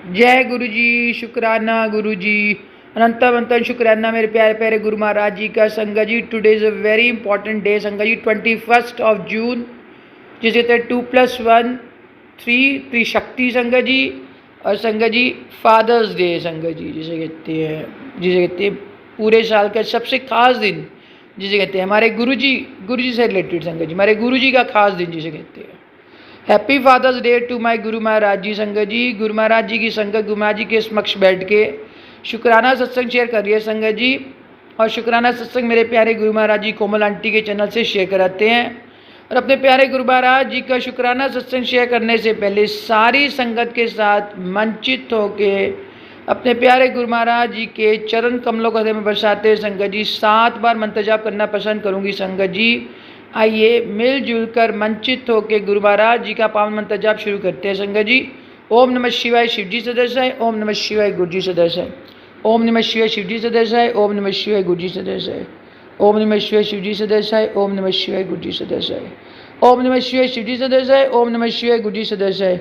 जय गुरु जी, शुक्राना गुरु जी, अनंतम शुक्राना मेरे प्यारे प्यारे गुरु महाराज जी का। Sangat ji, today is a very important day sangat ji, 21 of June, जिसे कहते हैं 2+1 3 त्रिशक्ति संगत जी। और संगत जी फादर्स डे संगत जी जिसे कहते हैं पूरे साल का सबसे खास दिन जिसे कहते हैं हमारे गुरु जी से रिलेटेड संगत जी, हमारे गुरु जी का खास दिन जिसे कहते हैं। Happy father's day to my Guru Maharaj जी संगत जी। गुरु महाराज जी की संगत गुरु महाराज जी के समक्ष बैठ के शुक्राना सत्संग शेयर कर रही है संगत जी। और शुक्राना सत्संग मेरे प्यारे गुरु महाराज जी कोमल आंटी के चैनल से शेयर कराते हैं। और अपने प्यारे गुरु महाराज जी का शुक्राना सत्संग शेयर करने से पहले सारी संगत के साथ मंचित होके अपने प्यारे गुरु महाराज जी के चरण कमलों को हृदय में बरसाते हुए संगत जी 7 बार मंत्र जाप करना पसंद करूंगी संगत जी। आइए मिलजुल कर मंचित होकर गुरु महाराज जी का पावन मंत्र जाप शुरू करते हैं संगत जी। ओम नमः शिवाय शिव जी सदस्य, ओम नमः शिवाय गुरु जी सदस्य, ओम नमः शिवाय शिव जी सदस्य, ओम नमः शिवाय गुरु जी सदस्य, ओम नमः शिवाय शिव जी सदस्य, ओम नमः शिवाय गुरु जी सदस्य, ओम नमः शिवाय शिव जी सदस्य, ओम नमः शिवाय गुरु जी सदस्य,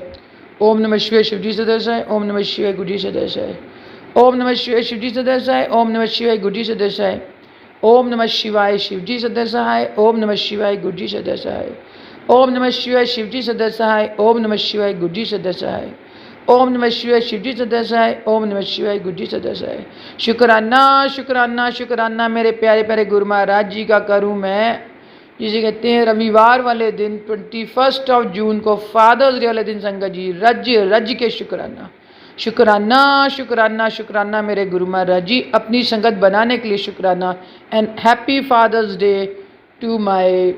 ओम नमः शिवाय शिव जी सदस्य, ओम नमः शिवाय गुरु जी सदस्य, ओम नमः शिवाय शिव जी सदस्य, ओम नमः शिवाय गुरु जी सदस्य, ओम नमः शिवाय शिव जी सदस्य, ओम नमः शिवाय गुरु जी सदस्य, ओम नमः शिवाय शिव जी सदस्य, ओम नमः शिवाय गुरु जी सदस्य, ओम नमः शिवाय शिव जी सदस्य, ओम नमः शिवाय गुरु जी सदस्य। शुक्राना शुक्राना शुक्राना मेरे प्यारे प्यारे गुरु महाराज जी का करूँ मैं, जिसे कहते हैं रविवार वाले दिन 21 ऑफ जून को फादर्स डे वाले दिन संगत जी रज के शुक्राना शुक्राना शुक्राना शुक्राना मेरे गुरु महाराज जी अपनी संगत बनाने के लिए शुक्राना। And happy father's day to my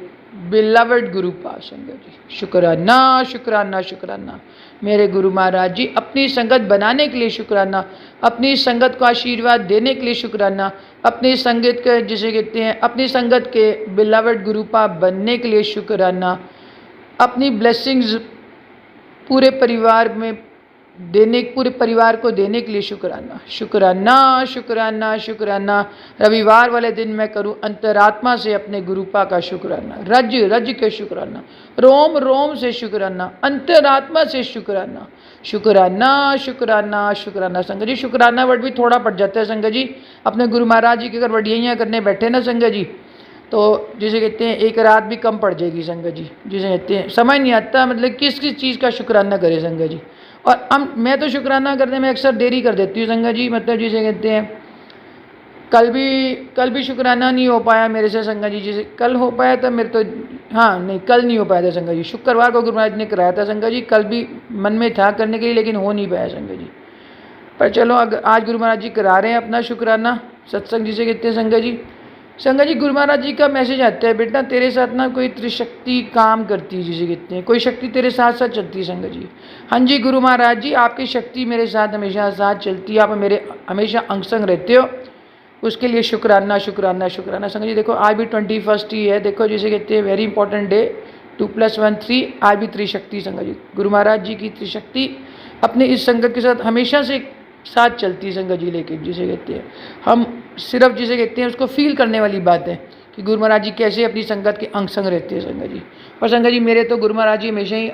beloved Guru पास संगत जी। शुक्राना शुक्राना शुक्राना मेरे गुरु महाराज जी अपनी संगत बनाने के लिए शुक्राना, अपनी संगत को आशीर्वाद देने के लिए शुक्राना, अपनी संगत के जिसे कहते हैं अपनी संगत के बिलवड गुरुपा बनने के लिए शुक्राना, अपनी ब्लेसिंग्स पूरे परिवार में देने पूरे परिवार को देने के लिए शुक्राना शुक्राना शुक्राना शुक्राना। रविवार वाले दिन मैं करूं अंतरात्मा से अपने गुरुपा का शुक्राना, रज के शुक्राना, रोम रोम से शुक्राना, अंतरात्मा से शुक्राना शुक्राना शुक्राना शुक्राना। संगत जी शुक्राना वर्ड भी थोड़ा पड़ जाता है संगत जी। अपने गुरु महाराज जी की अगर वडियाइयाँ करने बैठे ना संगत जी तो जिसे कहते हैं एक रात भी कम पड़ जाएगी संगत जी। जिसे कहते हैं समझ नहीं आता मतलब किस किस चीज़ का शुक्राना करे संगत जी। और मैं तो शुक्राना करने में अक्सर देरी कर देती हूँ संगत जी। मतलब जिसे कहते हैं कल भी शुक्राना नहीं हो पाया मेरे से संगत जी। जैसे कल हो पाया था मेरे तो नहीं कल नहीं हो पाया था संगत जी। शुक्रवार को गुरु महाराज ने कराया था संगत जी, कल भी मन में था करने के लिए लेकिन हो नहीं पाया संगत जी। पर चलो आज गुरु महाराज जी करा रहे हैं अपना शुक्राना सत्संग जिसे कहते हैं संगत जी। संगत जी गुरु महाराज जी का मैसेज आता है बेटा तेरे साथ ना कोई त्रिशक्ति काम करती है जिसे कहते हैं, कोई शक्ति तेरे साथ साथ चलती है संगत जी। हाँ जी गुरु महाराज जी आपकी शक्ति मेरे साथ हमेशा साथ चलती है, आप मेरे हमेशा अंग संग रहते हो, उसके लिए शुक्राना शुक्राना शुक्राना। संगत जी देखो आज भी 21 ही है, देखो जिसे कहते हैं वेरी इंपॉर्टेंट डे 2+1 3। आज भी त्रिशक्ति संगत जी गुरु महाराज जी की त्रिशक्ति अपने इस संगत के साथ हमेशा से साथ चलती है संगत जी। लेकिन जिसे कहते हैं हम सिर्फ जिसे कहते हैं उसको फील करने वाली बात है कि गुरु महाराज जी कैसे अपनी संगत के अंग संग रहते हैं संगत जी। और संगत जी मेरे तो गुरु महाराज जी हमेशा ही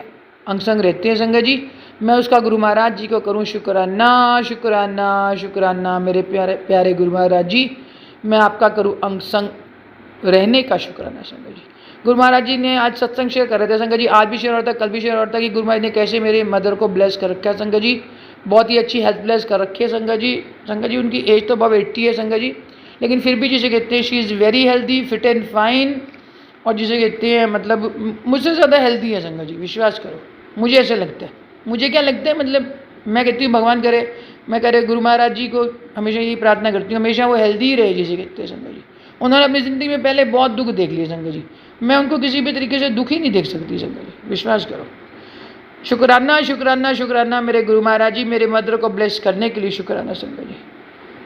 अंग संग रहते हैं संगत जी। मैं उसका गुरु महाराज जी को करूं शुक्राना शुक्राना शुक्राना मेरे प्यारे प्यारे गुरु महाराज जी। मैं आपका करूं अंग संग रहने का शुक्राना संगत जी। गुरु महाराज जी ने आज सत्संग शेयर कर रहे थे संगत जी, आज भी शेयर हो रहा था, कल भी शेयर हो रहा था कि गुरु महाराज ने कैसे मेरे मदर को ब्लेस कर रखा है संगत जी। बहुत ही अच्छी हेल्थ ब्लेस कर रखी है संगत जी। संगत जी उनकी एज तो अब 80 है संगत जी, लेकिन फिर भी जिसे कहते हैं she is very healthy fit and fine. और जिसे कहते हैं मतलब मुझसे ज़्यादा हेल्दी है संगत जी, विश्वास करो मुझे ऐसे लगता है। मुझे क्या लगता है मतलब मैं कहती हूँ भगवान करे, मैं कह रहे गुरु महाराज जी को हमेशा यही प्रार्थना करती हूँ हमेशा वो हेल्दी ही रहे जिसे कहते हैं संगत जी। उन्होंने अपनी ज़िंदगी में पहले बहुत दुख देख लिए संगत जी, मैं उनको किसी भी तरीके से दुख ही नहीं देख सकती संगत जी, विश्वास करो। शुक्राना शुक्राना शुक्राना मेरे गुरु महाराज जी मेरे मदर को ब्लेस करने के लिए शुक्राना संगत जी।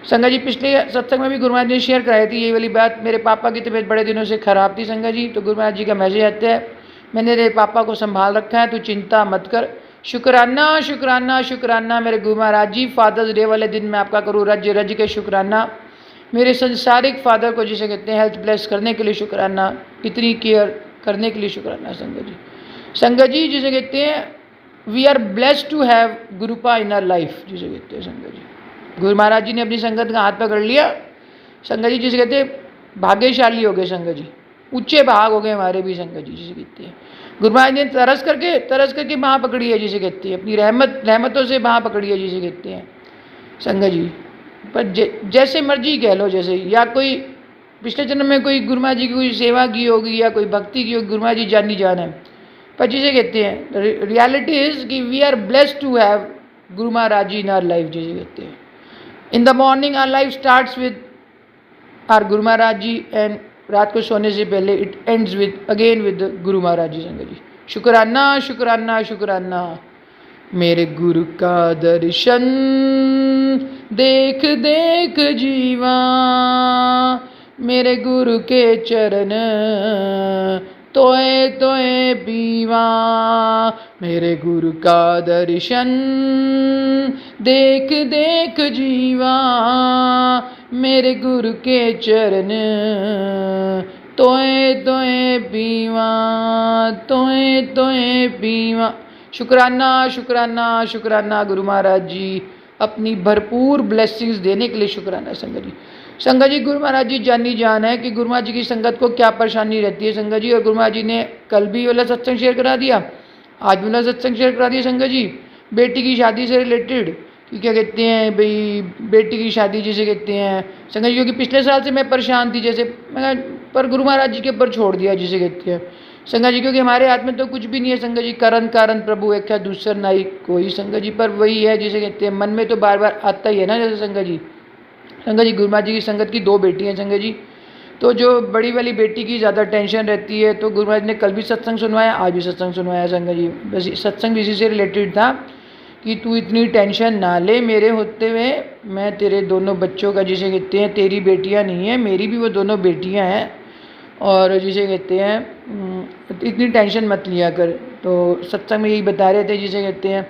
संगत जी पिछले सत्संग में भी गुरु महाराज ने शेयर कराई थी ये वाली बात। मेरे पापा की तबीयत बड़े दिनों से ख़राब थी संगत जी, तो गुरु महाराज जी का मैसेज आता है मैंने तेरे पापा को संभाल रखा है, तू चिंता मत कर। शुक्राना शुक्राना शुक्राना मेरे गुरु महाराज जी। फादर्स डे वाले दिन मैं आपका करूँ रज के शुक्राना। मेरे संसारिक फादर को जिसे कहते हैं हेल्थ ब्लेस करने के लिए शुक्राना, इतनी केयर करने के लिए शुक्राना संगत जी। संगत जी जिसे कहते हैं we are blessed to have गुरुपा इन आर लाइफ, जिसे कहते हैं संगत जी। गुरु महाराज जी ने अपनी संगत का हाथ पकड़ लिया संगत जी, जिसे कहते हैं भाग्यशाली हो गए संगत जी, ऊंचे भाग हो गए हमारे भी संगत जी, जिसे कहते हैं। गुरु महाराज ने तरस करके बाँह पकड़ी है, जिसे कहते हैं, अपनी रहमतों से बाँह पकड़ी है, जिसे कहते हैं संगत जी। पर जैसे मर्जी कह लो, जैसे या कोई पिछले जन्म में कोई गुरु महाराज जी की कोई सेवा की होगी या कोई भक्ति की होगी, गुरु महाराज जी जानी जान है। पर जिसे कहते हैं रियलिटी इज कि we are blessed to have Guru Maharaj ji in our life, जिसे कहते हैं। In the morning our life starts with our Guru Maharaj ji, and रात को सोने से पहले it ends with again with Guru Maharaj जी संगत जी। शुक्राना शुक्राना शुक्राना, मेरे गुरु का दर्शन देख देख जीवा, मेरे गुरु के चरण तोए तोए पीवा, मेरे गुरु का दर्शन देख देख जीवा, मेरे गुरु के चरण तोए तोए पीवा, तोए तोए पीवा। शुक्राना शुक्राना शुक्राना गुरु महाराज जी, अपनी भरपूर ब्लेसिंग्स देने के लिए शुक्राना संगत जी। संगत जी गुरु महाराज जी जानी जान है कि गुरु महाराज जी की संगत को क्या परेशानी रहती है संगत जी। और गुरु महाराज जी ने कल भी वाला सत्संग शेयर करा दिया, आज वाला सत्संग शेयर करा दिया संगत जी, बेटी की शादी से रिलेटेड। कि क्या कहते हैं भाई, बेटी की शादी जिसे कहते हैं संगत जी, क्योंकि पिछले साल से मैं परेशान थी, जैसे मैं पर गुरु महाराज जी के ऊपर छोड़ दिया, जिसे कहते हैं संगत जी, क्योंकि हमारे हाथ में तो कुछ भी नहीं है संगत जी। करण कारण प्रभु एक है, दूसर नाई कोई संगत जी। पर वही है जिसे कहते हैं, मन में तो बार बार आता ही है ना, जैसे संगत जी। संगत जी गुरु महाराज जी की संगत की 2 बेटी हैं संगत जी। तो जो बड़ी वाली बेटी की ज़्यादा टेंशन रहती है, तो गुरु महाराज ने कल भी सत्संग सुनवाया, आज भी सत्संग सुनवाया संगत जी। बस सत्संग भी इसी से रिलेटेड था कि तू इतनी टेंशन ना ले, मेरे होते हुए मैं तेरे दोनों बच्चों का, जिसे कहते हैं तेरी बेटियां नहीं है, मेरी भी वो दोनों बेटियां हैं, और जिसे कहते हैं इतनी टेंशन मत लिया कर। तो सत्संग में यही बता रहे थे, जिसे कहते हैं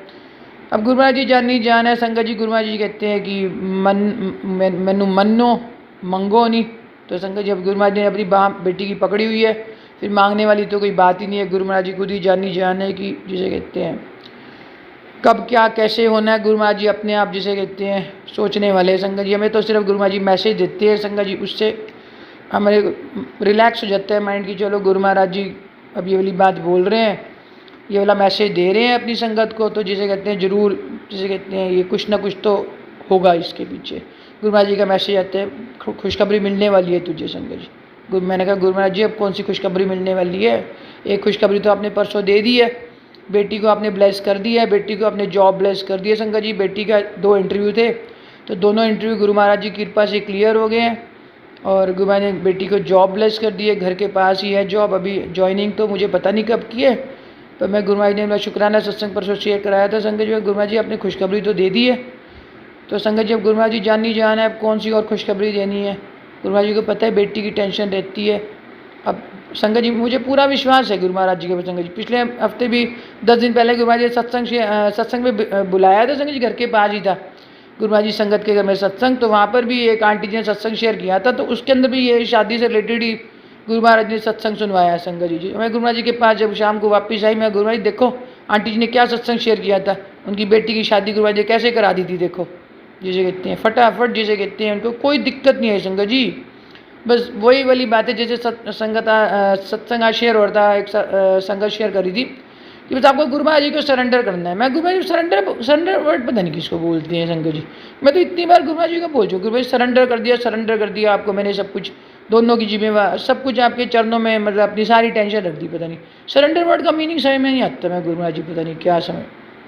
अब गुरु महाराज जी जानी जान है संगत जी। गुरु महाराज जी कहते हैं कि मैनू मनो मंगो नहीं। तो संगत जी अब गुरु महाराज जी ने अपनी बाँ बेटी की पकड़ी हुई है, फिर मांगने वाली तो कोई बात ही नहीं है। गुरु महाराज जी खुद ही जानी जान है कि जिसे कहते हैं कब क्या कैसे होना है। गुरु महाराज जी अपने आप जिसे कहते हैं सोचने वाले संगत जी। हमें तो सिर्फ गुरु महाराज जी मैसेज देते हैं संगत जी, उससे हमारे रिलैक्स हो जाता है माइंड की, चलो गुरु महाराज जी अब ये वाली बात बोल रहे हैं, ये वाला मैसेज दे रहे हैं अपनी संगत को, तो जिसे कहते हैं ज़रूर जिसे कहते हैं ये कुछ ना कुछ तो होगा इसके पीछे। गुरु महाराज जी का मैसेज आता है खुशखबरी मिलने वाली है तुझे संगत जी। मैंने कहा गुरु महाराज जी अब कौन सी खुशखबरी मिलने वाली है, एक खुशखबरी तो आपने परसों दे दी है, बेटी को आपने ब्लेस कर दिया है, बेटी को आपने जॉब ब्लेस कर दिया संगत जी। बेटी का 2 इंटरव्यू थे, तो दोनों इंटरव्यू गुरु महाराज जी की कृपा से क्लियर हो गए हैं, और गुरु महाराज ने बेटी को जॉब ब्लेस कर दी है, घर के पास ही है जॉब। अभी ज्वाइनिंग तो मुझे पता नहीं कब की है, पर मैं गुरु महाराज ने मेरा शुक्राना सत्संग परसों शेयर कराया था संगत जी। गुरु महाराज जी आपने खुशखबरी तो दे दी है, तो संगत जी अब गुरु महाराज जी जानी जान है, अब कौन सी और खुशखबरी देनी है। गुरु महाराज जी को पता है बेटी की टेंशन रहती है। अब संगत जी मुझे पूरा विश्वास है गुरु महाराज जी के ऊपर संगत जी। पिछले हफ्ते भी 10 दिन पहले गुरु महाराज जी सत्संग में बुलाया था संगत जी, घर के पास ही था गुरु महाराज जी संगत के घर में सत्संग। तो वहाँ पर भी एक आंटी जी ने सत्संग शेयर किया था, तो उसके अंदर भी ये शादी से रिलेटेड ही गुरु महाराज ने सत्संग सुनवाया संगत जी। मैं गुरु महाराज जी के पास जब शाम को वापस आई, मैं गुरु महाराज जी देखो आंटी जी ने क्या सत्संग शेयर किया था, उनकी बेटी की शादी गुरु महाराज जी कैसे करा दी थी, देखो जिसे कहते हैं फटाफट, जिसे कहते हैं उनको कोई दिक्कत नहीं है संगत जी। बस वही वाली बात है, जैसे सत्संग आज शेयर हो रहा था, एक संगत शेयर करी थी कि बस आपको गुरु महाराज जी को सरेंडर करना है। मैं गुरु महाराज जी सरेंडर वर्ड पता नहीं किसको बोलते हैं संगत जी, मैं तो इतनी बार गुरु महाराज जी को बोल चुका, गुरु महाराज सरेंडर कर दिया आपको मैंने सब कुछ, दोनों की जिम्मेवार सब कुछ आपके चरणों में, मतलब अपनी सारी टेंशन रख दी। पता नहीं सरेंडर वर्ड का मीनिंग समझ में नहीं आता, मैं गुरु महाराज जी पता नहीं क्या समय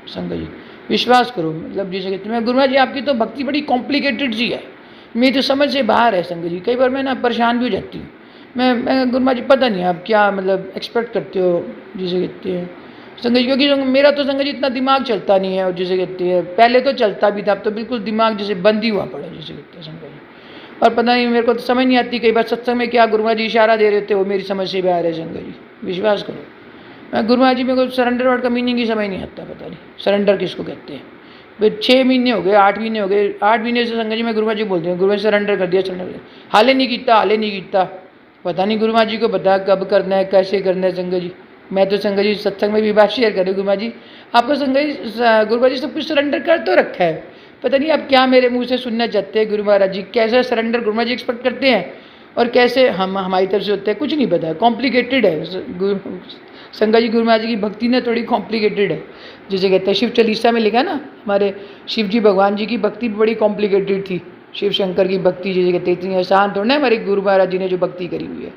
संगत जी विश्वास करो, मतलब जिसे कहते हैं गुरु महाराज जी आपकी तो भक्ति बड़ी कॉम्प्लिकेटेड सी है, मेरी तो समझ से बाहर है संगत जी। कई बार मैं ना परेशान भी हो जाती हूँ, मैं गुरु महाराज जी पता नहीं आप क्या मतलब एक्सपेक्ट करते हो जिसे कहते हैं संगत जी, क्योंकि मेरा तो संगत जी इतना दिमाग चलता नहीं है, और जिसे कहते हैं पहले तो चलता भी था, अब तो बिल्कुल दिमाग जैसे बंद ही हुआ पड़ा जिसे कहते हैं संगत जी। और पता नहीं मेरे को तो समझ नहीं आती, कई बार सत्संग में क्या गुरु महाराज जी इशारा दे रहे थे वो मेरी समझ से बाहर है संगत जी, विश्वास करो। मैं गुरु महाराज जी मेरे को सरेंडर वर्ड का मीनिंग ही समझ नहीं आता, पता नहीं सरेंडर किसको कहते हैं। भाई 6 महीने हो गए, 8 महीने हो गए, 8 महीने से संगत जी मैं गुरु महाराज जी बोलते हैं गुरु महाराज सरेंडर कर दिया, हाले नहीं किया, पता नहीं गुरु महाराज जी को पता कब करना है कैसे करना है संगत जी। मैं तो संगत जी सत्संग में भी बात शेयर कर रही हूँ। गुरुमा जी आपको संगत जी गुरुमा जी सब कुछ सरेंडर कर तो रखा है, पता नहीं आप क्या मेरे मुंह से सुनना चाहते हैं। गुरु महाराज जी कैसा सरेंडर गुरु महाराज जी एक्सपेक्ट करते हैं और कैसे हम हमारी तरफ से होते हैं, कुछ नहीं पता, कॉम्प्लिकेटेड है। संगत जी गुरु महाराज जी की भक्ति ना थोड़ी कॉम्प्लिकेटेड है, जिसे कहते हैं शिव चालीसा में लिखा ना, हमारे शिव जी भगवान जी की भक्ति बड़ी कॉम्प्लिकेटेड थी। शिव शंकर की भक्ति जिसे कहते हैं इतनी आसान थोड़ा ना, हमारे गुरु महाराज जी ने जो भक्ति करी हुई है,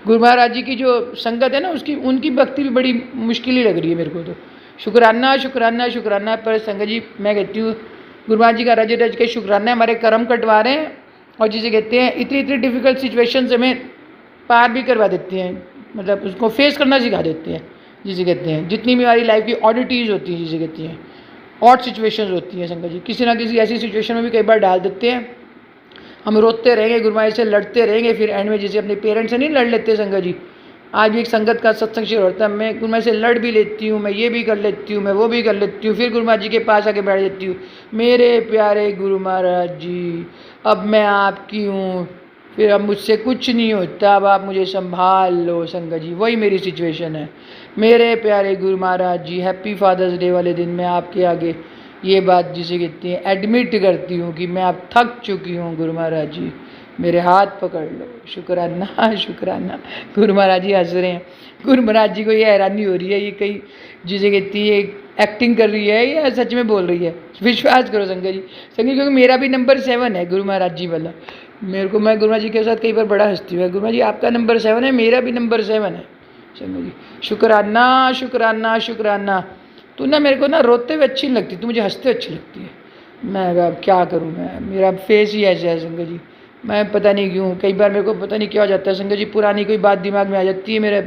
गुरु महाराज जी की जो संगत है ना उसकी उनकी भक्ति भी बड़ी मुश्किल ही लग रही है मेरे को तो। शुक्राना शुक्राना शुक्राना पर संगत जी मैं कहती हूँ गुरु महाराज जी का रज रज के शुक्राना, हमारे कर्म कटवा रहे हैं और जिसे कहते हैं इतनी इतनी डिफ़िकल्ट सिचुएशन हमें पार भी करवा देते हैं, मतलब उसको फेस करना सिखा देते हैं। जिसे कहते हैं जितनी भी हमारी लाइफ की ऑडिटीज़ होती हैं, जिसे कहती हैं ऑड सिचुएशंस होती हैं, संगत जी किसी ना किसी ऐसी सिचुएशन में भी कई बार डाल देते हैं। हम रोते रहेंगे, गुरु महाराज से लड़ते रहेंगे, फिर एंड में जैसे अपने पेरेंट्स से नहीं लड़ लेते संगत जी। आज भी एक संगत का सत्संग शेयर होता है, मैं गुरु महाराज से लड़ भी लेती हूँ, मैं ये भी कर लेती हूँ, मैं वो भी कर लेती हूँ, फिर गुरु महाराज जी के पास आके बैठ जाती हूँ, मेरे प्यारे गुरु महाराज जी अब मैं आपकी हूँ, फिर अब मुझसे कुछ नहीं होता, अब आप मुझे संभाल लो। संगत जी वही मेरी सिचुएशन है। मेरे प्यारे गुरु महाराज जी हैप्पी फादर्स डे वाले दिन मैं आपके आगे ये बात जिसे कहती हैं एडमिट करती हूँ कि मैं अब थक चुकी हूँ। गुरु महाराज जी मेरे हाथ पकड़ लो। शुक्राना शुक्राना। गुरु महाराज जी हंस रहे हैं। गुरु महाराज जी को ये हैरानी हो रही है ये कहीं जिसे कहती है एक्टिंग कर रही है या सच में बोल रही है। विश्वास करो संगत जी, संगत क्योंकि मेरा भी नंबर 7 है गुरु महाराज जी वाला। मेरे को मैं गुरु महाराज जी के साथ कई बार बड़ा हंसती हूँ। गुरु महाराज जी आपका नंबर 7 है, मेरा भी नंबर 7 है। संगत जी शुक्राना शुक्राना शुक्राना। तू ना मेरे को ना रोते हुए अच्छी लगती, तू मुझे हंसते अच्छी लगती है। मैं अब क्या करूँ, मैं मेरा फेस ही ऐसा है संगत जी। मैं पता नहीं क्यों कई बार मेरे को पता नहीं क्या हो जाता है संगत जी, पुरानी कोई बात दिमाग में आ जाती है, मेरे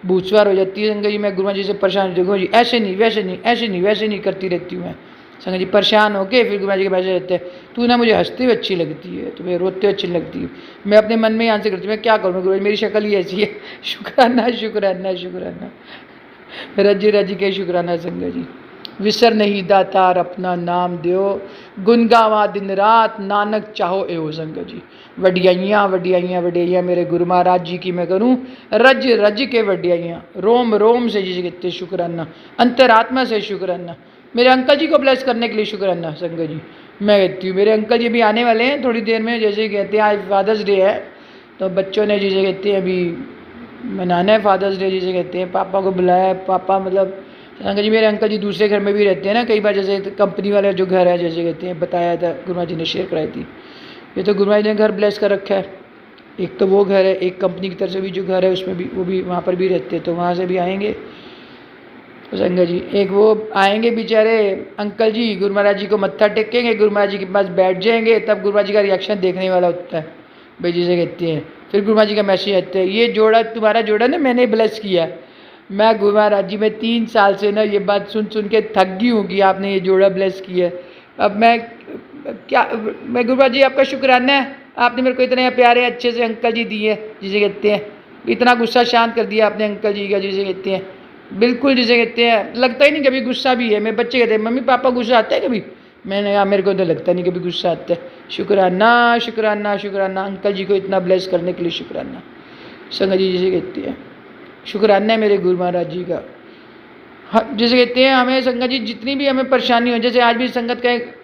भूतसवार हो जाती है संगत जी। मैं गुरु जी से परेशान देखो जी ऐसे नहीं वैसे नहीं ऐसे नहीं वैसे नहीं करती रहती हूँ मैं संगत जी, परेशान होके फिर गुरु जी के बैठे रहते हैं। तू ना मुझे हंसते हुए अच्छी लगती है, तुम्हें रोते हुए अच्छी लगती है। मैं अपने मन में ही आंसर करती हूँ मैं क्या करूँ गुरु जी, मेरी शक्ल ही ऐसी है। शुक्राना शुक्राना शुक्राना। रजी रजी के शुक्राना संगत जी। विसर नहीं दातार अपना नाम दियो, गुन गावा दिन रात नानक चाहो एहो। संगत जी वडियाइयाँ वडियाइयाँ वडियाइयाँ मेरे गुरु महाराज जी की मैं करूँ रज रज के वडियाइयाँ, रोम रोम से जिसे कहते शुक्राना, अंतरात्मा से शुक्राना। मेरे अंकल जी को ब्लेस करने के लिए शुक्राना संगत जी। मैं कहती हूँ मेरे अंकल जी भी आने वाले हैं थोड़ी देर में, जैसे कहते हैं आज फादर्स डे है तो बच्चों ने जिसे कहते हैं अभी मनाना है फादर्स डे, जिसे कहते हैं पापा को बुलाया। पापा मतलब संगत जी मेरे अंकल जी दूसरे घर में भी रहते हैं ना कई बार, जैसे कंपनी वाले जो घर है जैसे कहते हैं बताया था गुरु जी ने शेयर कराई थी। ये तो गुरु जी ने घर ब्लेस कर रखा है, एक तो वो घर है, एक कंपनी की तरफ से भी जो घर है उसमें भी वो भी वहाँ पर भी रहते हैं, तो वहाँ से भी आएंगे संगत जी। एक वो आएंगे बेचारे अंकल जी, गुरु महाराज जी को मत्था टेकेंगे, गुरु महाराज जी के पास बैठ जाएंगे, तब गुरु महाराज जी का रिएक्शन देखने वाला होता है भाई जिसे कहते हैं। फिर गुरु महाराज जी का मैसेज आता है ये जोड़ा तुम्हारा जोड़ा ना मैंने ब्लेस किया। मैं गुरु महाराज जी में 3 साल से ना ये बात सुन सुन के थक गई हूँ कि आपने ये जोड़ा ब्लेस किया। अब मैं क्या, मैं गुरु महाराज जी आपका शुक्राना है, आपने मेरे को इतने प्यारे अच्छे से अंकल जी दिए जिसे कहते हैं, इतना गुस्सा शांत कर दिया आपने अंकल जी का जिसे कहते हैं, बिल्कुल जिसे कहते हैं लगता ही नहीं कभी गुस्सा भी है। मेरे बच्चे कहते हैं मम्मी पापा गुस्सा आता है कभी, मैंने कहा मेरे को तो लगता नहीं कभी गुस्सा आता है। शुक्राना शुक्राना शुक्राना अंकल जी को इतना ब्लेस करने के लिए शुक्राना संगत जी जिसे कहती है। शुक्राना है मेरे गुरु महाराज जी का। जैसे कहते हैं हमें संगत जी जितनी भी हमें परेशानी हो, जैसे आज भी संगत का एक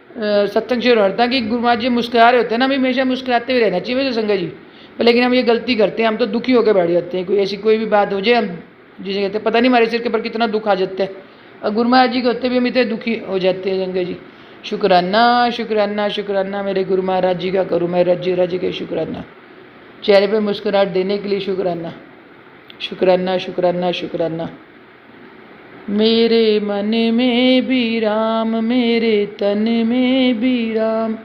सत्संग शेयर हो रहा था कि गुरु महाराज जी मुस्कुरा रहे होते हैं ना, हमें हमेशा मुस्कुराते हुए रहना चाहिए वैसे संगत जी। लेकिन हम ये गलती करते हैं, हम तो दुखी होकर बैठ जाते हैं, कोई ऐसी कोई भी बात हो जाए हम जिसे कहते हैं पता नहीं हमारे सिर के ऊपर कितना दुख आ जाता है, और गुरु महाराज जी के होते भी हम इतने दुखी हो जाते हैं संगत जी। शुक्राना शुक्राना शुक्राना मेरे गुरु महाराज जी का करूँ मैं रज रज के शुक्राना। चेहरे पे मुस्कुराहट देने के लिए शुक्राना शुक्राना शुक्राना शुक्राना। मेरे मन में भी राम मेरे तन में भी राम,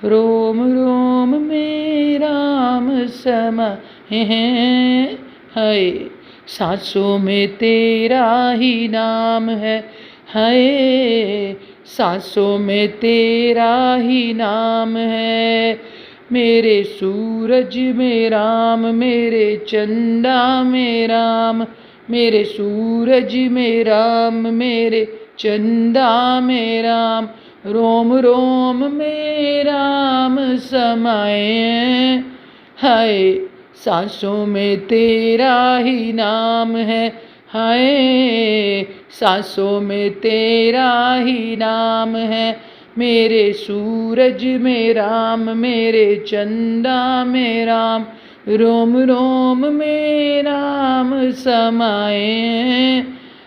रोम रोम में राम समाये हैं, हाय सांसों में तेरा ही नाम है, हाय सांसों में तेरा ही नाम है। मेरे सूरज में राम मेरे चंदा में राम, मेरे सूरज में राम मेरे चंदा में राम, रोम रोम में राम समाये, हाय सांसों में तेरा ही नाम है, हाय सांसों में तेरा ही नाम है, मेरे सूरज में राम, मेरे चंदा में राम, रोम रोम में राम समाए।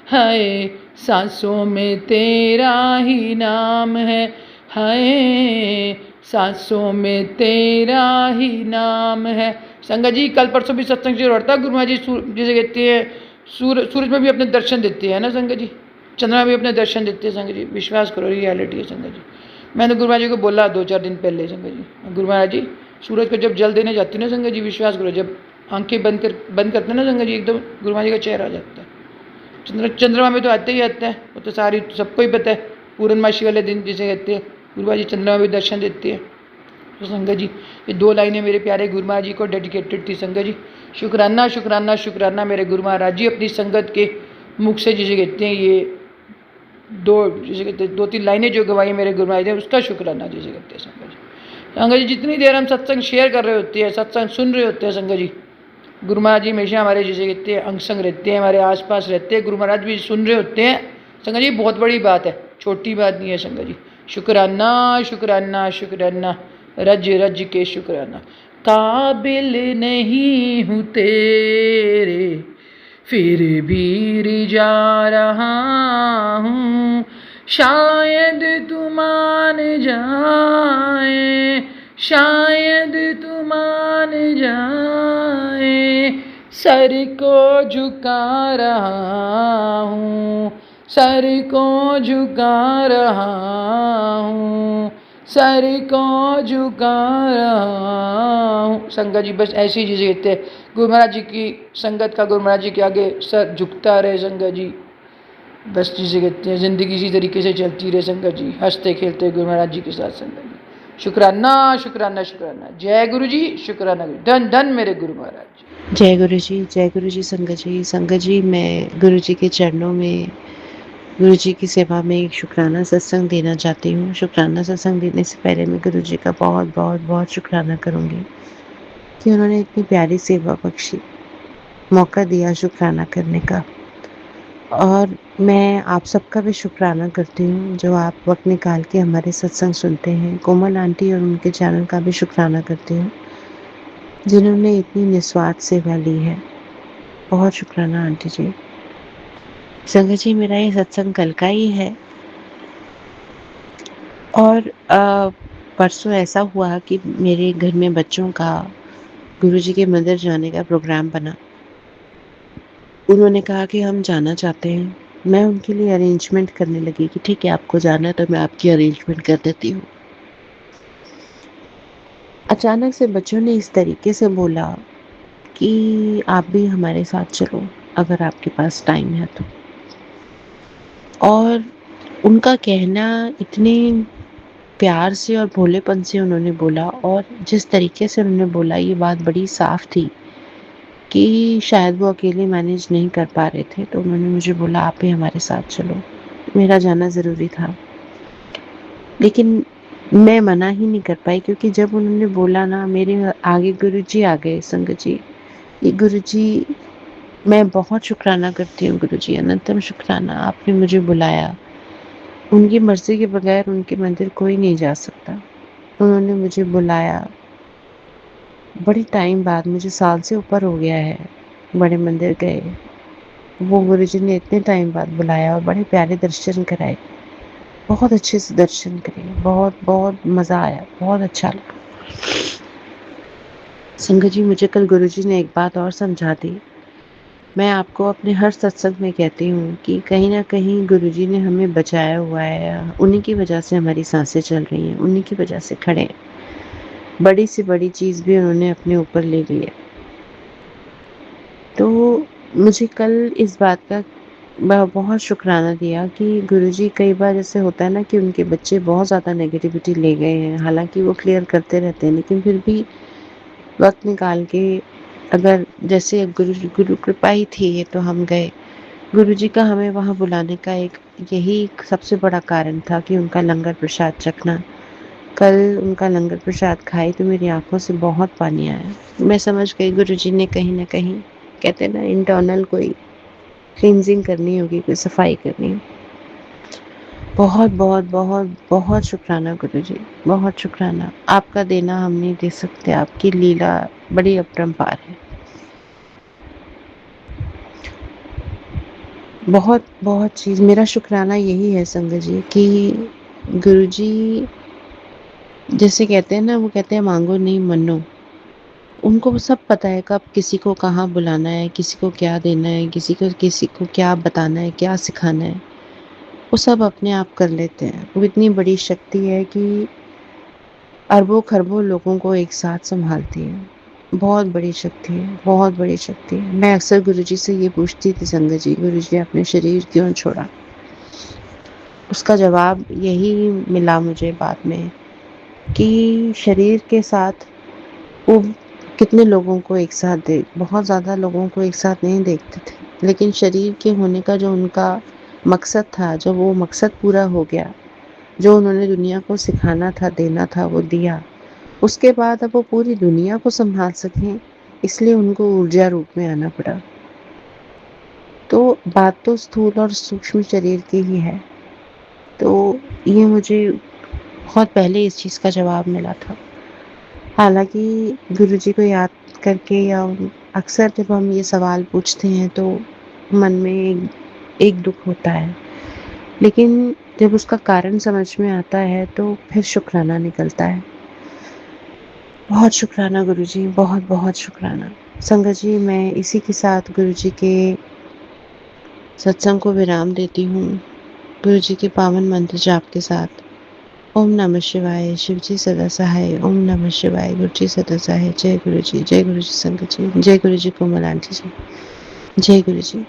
हाय सांसों में तेरा ही नाम है, हाय सांसों में तेरा ही नाम है। संगत जी कल परसों भी सत्संग से बढ़ता, गुरु महाराज जी जिसे कहते हैं सूरज में भी अपने दर्शन देते हैं ना संगत जी, चंद्रमा में भी अपने दर्शन देते हैं संगत जी, विश्वास करो रियलिटी है संगत जी। मैंने गुरु महाराज जी को बोला 2-4 दिन पहले संगत जी, गुरु महाराज जी सूरज को जब जल देने जाती है ना संगत जी, विश्वास करो जब आंखें बंद करते हैं ना संगत जी, एकदम गुरु महाराज जी का चेहरा आ जाता है। चंद्रमा में तो आते ही आता है, वो तो सारी सबको ही पता है, पूर्णमासी वाले दिन जिसे कहते हैं गुरु महाराज जी चंद्रमा में भी दर्शन देते हैं। तो संगत जी ये 2 लाइनें मेरे प्यारे गुरु महाराज जी को डेडिकेटेड थी संगत जी। शुक्राना शुक्राना शुक्राना मेरे गुरु महाराज जी, अपनी संगत के मुख से जिसे कहते हैं ये 2-3 लाइनें जो गवाई मेरे गुरु महाराज जी, उसका शुक्राना जिसे कहते हैं संगत जी। संगत जी जितनी देर हम सत्संग शेयर कर रहे होते हैं, सत्संग सुन रहे होते हैं संगत जी, गुरु महाराज जी हमेशा हमारे जिसे कहते हैं अंग संग रहते हैं, हमारे आसपास रहते हैं, गुरु महाराज भी सुन रहे होते हैं संगत जी। बहुत बड़ी बात है, छोटी बात नहीं है संगत जी। शुक्राना शुक्राना शुक्राना रज रज के शुक्राना। काबिल नहीं हूँ तेरे फिर भी रिझा रहा हूँ, शायद तू मान जाए, शायद तू मान जाए, सर को झुका रहा हूँ, सर को झुका रहा हूँ, सर को झुका रहा हूँ। संगत जी बस ऐसी चीज़ें कहते हैं, गुरु महाराज जी की संगत का गुरु महाराज जी के आगे सर झुकता रहे संगत जी, बस चीज़ें कहते हैं ज़िंदगी इसी तरीके से चलती रहे संगत जी, हंसते खेलते गुरु महाराज जी के साथ संगत जी। शुक्राना शुक्राना शुक्राना, जय गुरु जी, शुक्राना धन धन मेरे गुरु महाराज जी। जय गुरु जी, जय गुरु जी। संगत जी, संगत जी मैं गुरु जी के चरणों में, गुरु जी की सेवा में एक शुक्राना सत्संग देना चाहती हूँ। शुक्राना सत्संग देने से पहले मैं गुरु जी का बहुत बहुत बहुत शुक्राना करूँगी कि उन्होंने इतनी प्यारी सेवा बख्शी, मौका दिया शुक्राना करने का। और मैं आप सबका भी शुक्राना करती हूँ जो आप वक्त निकाल के हमारे सत्संग सुनते हैं। कोमल आंटी और उनके चैनल का भी शुक्राना करती हूँ जिन्होंने इतनी निस्वार्थ सेवा ली है। बहुत शुक्राना आंटी जी। संगत जी मेरा ये सत्संग कल का ही है और परसों ऐसा हुआ कि मेरे घर में बच्चों का गुरुजी के मंदिर जाने का प्रोग्राम बना। उन्होंने कहा कि हम जाना चाहते हैं। मैं उनके लिए अरेंजमेंट करने लगी कि ठीक है आपको जाना है तो मैं आपकी अरेंजमेंट कर देती हूँ। अचानक से बच्चों ने इस तरीके से बोला कि आप भी हमारे साथ चलो अगर आपके पास टाइम है तो। और उनका कहना इतने प्यार से और भोलेपन से उन्होंने बोला, और जिस तरीके से उन्होंने बोला ये बात बड़ी साफ थी कि शायद वो अकेले मैनेज नहीं कर पा रहे थे, तो उन्होंने मुझे बोला आप भी हमारे साथ चलो। मेरा जाना ज़रूरी था लेकिन मैं मना ही नहीं कर पाई, क्योंकि जब उन्होंने बोला ना मेरे आगे गुरुजी आ गए। संगत जी ये गुरुजी, मैं बहुत शुक्राना करती हूँ गुरुजी, अनंतम शुक्राना। आपने मुझे बुलाया, उनकी मर्जी के बगैर उनके मंदिर कोई नहीं जा सकता। उन्होंने मुझे बुलाया बड़े टाइम बाद, मुझे साल से ऊपर हो गया है बड़े मंदिर गए। वो गुरुजी ने इतने टाइम बाद बुलाया और बड़े प्यारे दर्शन कराए, बहुत अच्छे से दर्शन करे, बहुत बहुत मज़ा आया, बहुत अच्छा लगा। संगत जी मुझे कल गुरुजी ने एक बात और समझा दी। मैं आपको अपने हर सत्संग में कहती हूँ कि कहीं ना कहीं गुरुजी ने हमें बचाया हुआ है, उन्हीं की वजह से हमारी सांसें चल रही हैं, उन्हीं की वजह से खड़े हैं। बड़ी से बड़ी चीज़ भी उन्होंने अपने ऊपर ले ली है। तो मुझे कल इस बात का बहुत शुक्राना दिया कि गुरुजी, कई बार ऐसे होता है ना कि उनके बच्चे बहुत ज़्यादा नेगेटिविटी ले गए हैं, हालांकि वो क्लियर करते रहते हैं, लेकिन फिर भी वक्त निकाल के, अगर जैसे गुरु कृपा ही थी ये तो हम गए। गुरुजी का हमें वहाँ बुलाने का यही सबसे बड़ा कारण था कि उनका लंगर प्रसाद चखना। कल उनका लंगर प्रसाद खाई तो मेरी आंखों से बहुत पानी आया। मैं समझ गई गुरुजी ने कहीं ना कहीं, कहते हैं ना, इंटरनल कोई क्लींजिंग करनी होगी, कोई सफाई करनी हो। बहुत बहुत बहुत बहुत शुक्राना गुरुजी, बहुत शुक्राना। आपका देना हम नहीं दे सकते, आपकी लीला बड़ी अपरंपार है। बहुत बहुत चीज़, मेरा शुक्राना यही है संगत जी कि गुरुजी जैसे कहते हैं ना, वो कहते हैं मांगो नहीं मनो। उनको वो सब पता है कब किसी को कहाँ बुलाना है, किसी को क्या देना है, किसी को क्या बताना है, क्या सिखाना है। वो सब अपने आप कर लेते हैं। वो इतनी बड़ी शक्ति है कि अरबों-खरबों लोगों को एक साथ सँभालती है। बहुत बड़ी शक्ति है, बहुत बड़ी शक्ति है। मैं अक्सर गुरुजी से ये पूछती थी संगत जी, गुरुजी आपने शरीर क्यों छोड़ा? उसका जवाब यही मिला मुझे बाद में कि शरीर के साथ वो कितने लोगों को एक साथ दे बहुत ज़्यादा लोगों को एक साथ नहीं देखते थे। लेकिन शरीर के होने का जो उनका मकसद था, जब वो मकसद पूरा हो गया, जो उन्होंने दुनिया को सिखाना था, देना था, वो दिया। उसके बाद अब वो पूरी दुनिया को सँभाल सकें, इसलिए उनको ऊर्जा रूप में आना पड़ा। तो बात तो स्थूल और सूक्ष्म शरीर की ही है। तो ये मुझे बहुत पहले इस चीज़ का जवाब मिला था। हालाँकि गुरुजी को याद करके या अक्सर जब हम ये सवाल पूछते हैं तो मन में एक दुःख होता है। लेकिन जब उसका कारण समझ में आता है तो फिर शुक्राना निकलता है। बहुत शुक्राना गुरुजी, बहुत-बहुत शुक्राना। संगत जी, मैं इसी के साथ गुरुजी के सत्संग को विराम देती हूँ। गुरुजी के पावन मंत्र जाप के साथ। ओम नमः शिवाय, शिव जी सदा सहाय। ओम नमः शिवाय, गुरु जी सदा सहाय। जय गुरु जी, संगत जी। जय गुरु जी कोमल आंटी जी। जय गुरु जी।